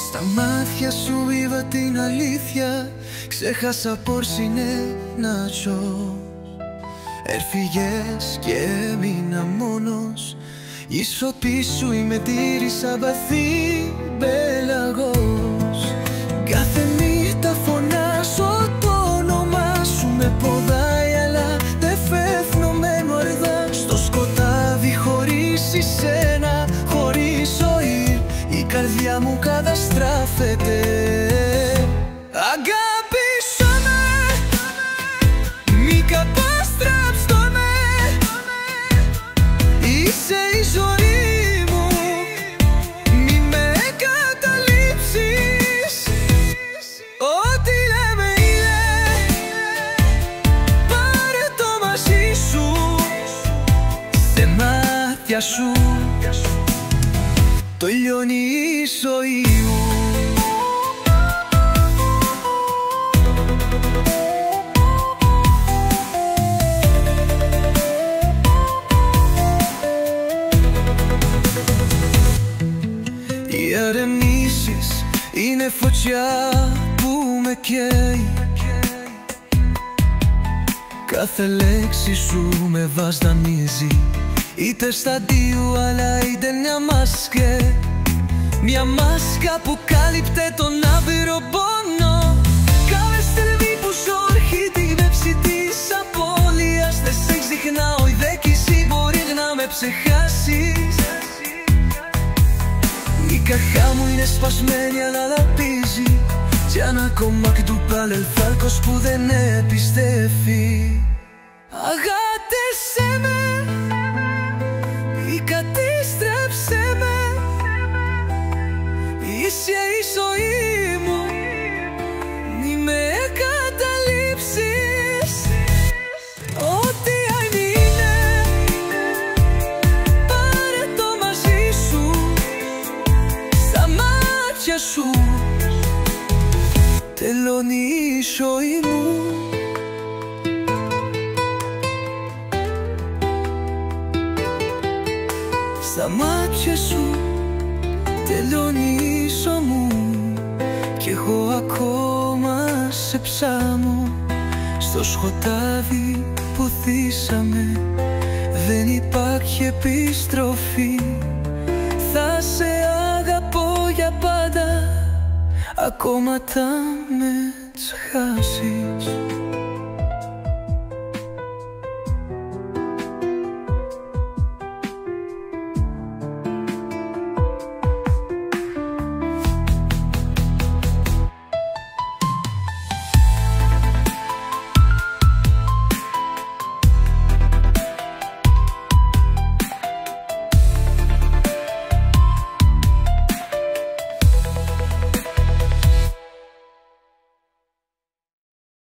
Στα μάτια σου είδα την αλήθεια, ξέχασα πως είναι να ζω. Έφυγες και έμεινα μόνος, η σιωπή σου η μετήρησα βαθύ πέλαγος. Κάθε νύχτα φωνάζω το όνομά σου, με ποδάει αλλά δεν φεύγω, μένω αργά στο σκοτάδι χωρίς εσένα, χωρίς ζωή. Η καρδιά μου καταστράφεται. Αγάπησέ με, μη καταστρέψω με. Είσαι η ζωή μου, μη με καταλήψεις. Ό,τι λέμε είναι, πάρε το μαζί σου. Σε μάτια σου το λιώνει η ζωή μου. Οι αρεμήσεις είναι φωτιά που με καίει. Κάθε λέξη σου με βασανίζει, είτε στα αντίο αλλά είτε μια μάσκα. Μια μάσκα που κάλυπτε τον άβυρο πόνο. Κάθε στιγμή που ζόρχει την πέψη της απώλειας, δεν σε ξεχνάω, η δέκηση μπορεί να με ξεχάσεις. Η καρδιά μου είναι σπασμένη αλλά λαπίζει, κι ένα κομμάτι του παρελθόντος που δεν επιστεύει. Αγάπησέ με, ή κατήστρεψέ με. Είσαι η ζωή μου, μη με καταλήψεις. Ό,τι αν είναι, πάρε το μαζί σου. Στα μάτια σου τελώνει η ζωή μου. Στα μάτια σου τελειώνει η ζωή μου, κι εγώ ακόμα σε ψάμω. Στο σκοτάδι που θύσαμε δεν υπάρχει επιστροφή. Θα σε αγαπώ για πάντα, ακόμα τα με τσχάσεις.